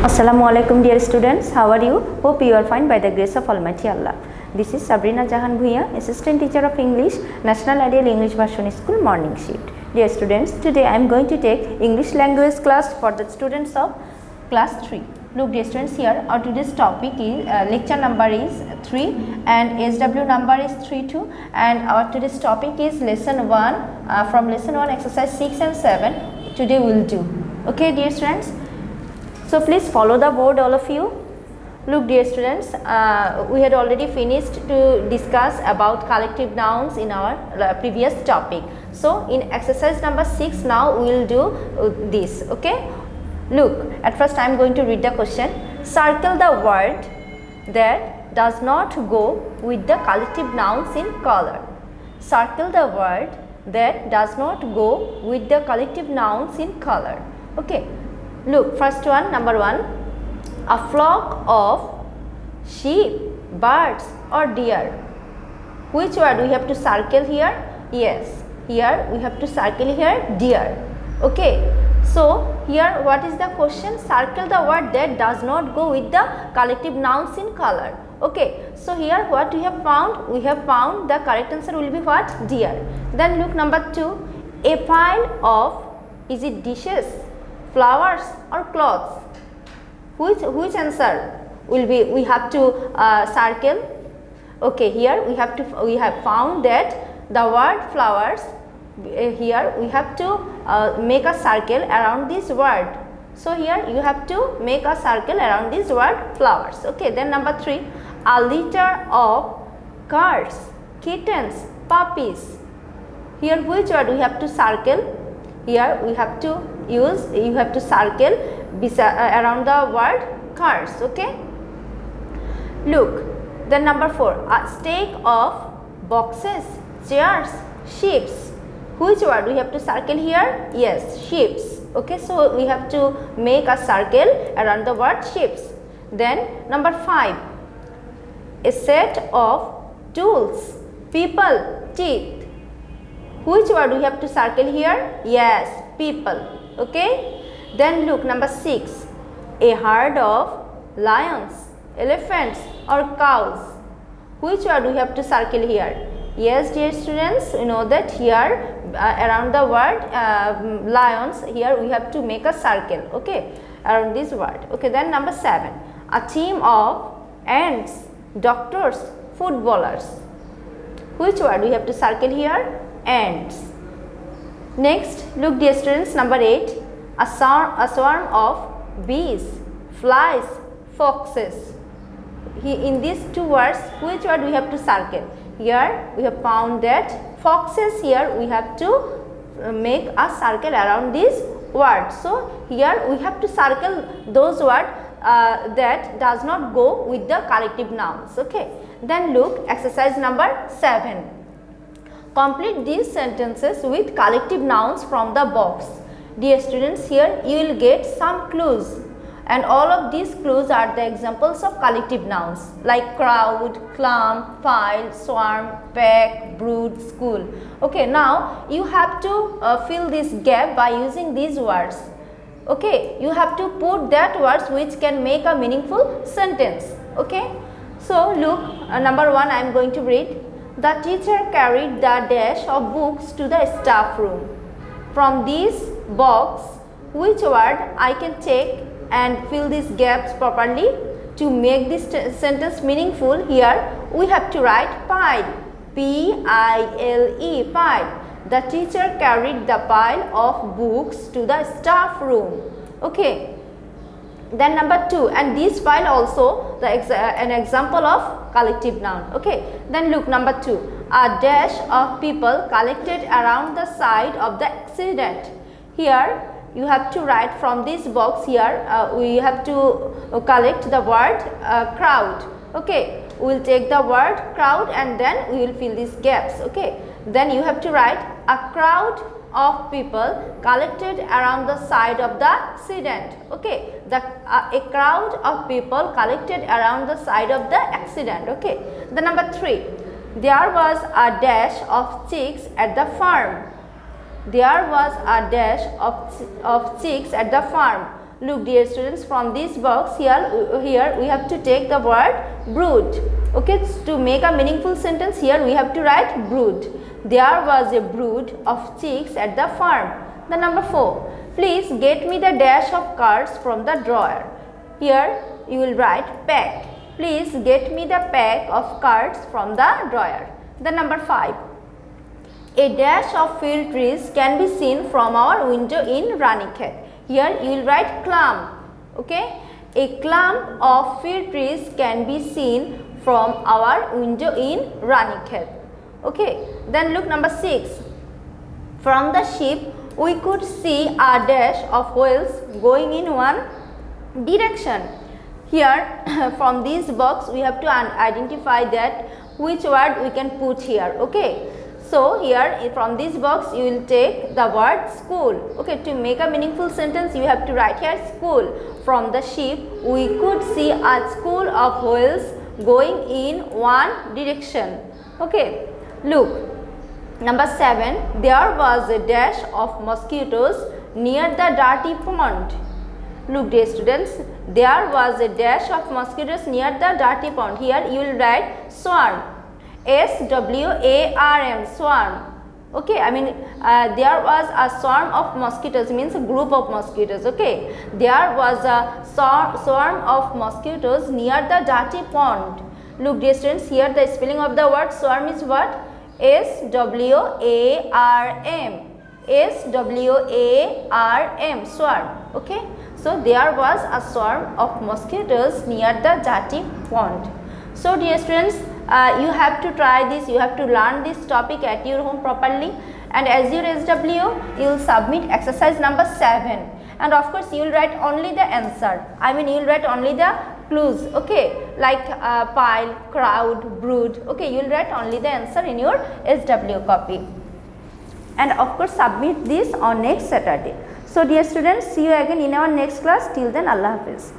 Assalamu alaikum dear students, how are you? Hope you are fine by the grace of Almighty Allah. This is Sabrina Jahan Bhuiyan, Assistant Teacher of English, National Ideal English Version School Morning Shift. Dear students, today I am going to take English language class for the students of class 3. Look dear students, here our today's topic is lecture number is 3 and SW number is 32, and our today's topic is lesson 1 from lesson 1 exercise 6 and 7 today we will do. Okay dear students, so please follow the board all of you. Look dear students, we had already finished to discuss about collective nouns in our previous topic. So in exercise number 6 now we will do this. Okay, look, at first I am going to read the question. Circle the word that does not go with the collective nouns in color. Circle the word that does not go with the collective nouns in color. Okay, look, first one, number 1. A flock of sheep, birds or deer. Which word we have to circle here? Yes, here we have to circle here deer. Okay, so here what is the question? Circle the word that does not go with the collective nouns in color. Okay, so here what we have found? We have found the correct answer will be what? Deer. Then look, number 2. A pile of, is it dishes, flowers or clothes? Which answer will be we have to circle? Okay, here we have found that the word flowers, here we have to make a circle around this word. So here you have to make a circle around this word flowers. Okay, then number 3. A litter of cats, kittens, puppies. Here which word we have to circle? Here we have to use, you have to circle around the word cars. Okay, look, then number 4. A stack of boxes, chairs, ships. Which word we have to circle here? Yes, ships. Okay, so we have to make a circle around the word ships. Then number 5. A set of tools, people, teeth. Which word we have to circle here? Yes, people. Okay, then look, number 6. A herd of lions, elephants or cows. Which word we have to circle here? Yes dear students, you know that here around the word lions, here we have to make a circle, okay, around this word. Okay, then number 7. A team of ants, doctors, footballers. Which word we have to circle here? Ants. Next, look dear students, number 8. A swarm of bees, flies, foxes. In these two words, which word we have to circle? Here we have found that foxes, here we have to make a circle around this word. So here we have to circle those words that does not go with the collective nouns. Okay, then look, exercise number 7. Complete these sentences with collective nouns from the box. Dear students, here you will get some clues, and all of these clues are the examples of collective nouns like crowd, clump, pile, swarm, pack, brood, school. Okay, now you have to fill this gap by using these words. Okay, you have to put that words which can make a meaningful sentence. Okay, so look, number 1 I am going to read. The teacher carried the dash of books to the staff room. From this box, which word I can take and fill these gaps properly? To make this sentence meaningful, here we have to write pile, P-I-L-E, pile. The teacher carried the pile of books to the staff room. Okay, then number 2, and this pile also an example of collective noun. Okay, then look, number 2. A dash of people collected around the side of the accident. Here you have to write from this box. Here we have to collect the word crowd. Okay, we will take the word crowd and then we will fill these gaps. Okay, then you have to write a crowd of people collected around the side of the accident. Okay, a crowd of people collected around the side of the accident. Okay, the number 3. There was a dash of chicks at the farm. There was a dash of chicks at the farm. Look dear students, from this box here we have to take the word brood. Okay, to make a meaningful sentence here we have to write brood. There was a brood of chicks at the farm. The number 4. Please get me the dash of cards from the drawer. Here you will write pack. Please get me the pack of cards from the drawer. The number 5. A dash of field trees can be seen from our window in Ranikhet. Here you will write clump. Okay, a clump of field trees can be seen from our window in Ranikhet. Okay, then look number 6. From the ship we could see a dash of whales going in one direction. Here from this box we have to identify that which word we can put here. Okay, so here from this box you will take the word school. Okay, to make a meaningful sentence you have to write here school. From the ship we could see a school of whales going in one direction. Okay, look number 7. There was a dash of mosquitoes near the dirty pond. Look dear students, there was a dash of mosquitoes near the dirty pond. Here you will write swarm. S-W-A-R-M, swarm. Okay, I mean there was a swarm of mosquitoes, means a group of mosquitoes. Okay, there was a swarm of mosquitoes near the dirty pond. Look dear students, here the spelling of the word swarm is what? S-W-A-R-M. S-W-A-R-M, swarm. Okay, so there was a swarm of mosquitoes near the dirty pond. So dear students, you have to try this, you have to learn this topic at your home properly, and as your SW you will submit exercise number 7, and of course you will write only the answer. I mean you will write only the clues. Okay, like pile, crowd, brood. Okay, you will write only the answer in your SW copy, and of course submit this on next Saturday. So dear students, see you again in our next class. Till then, Allah Hafiz.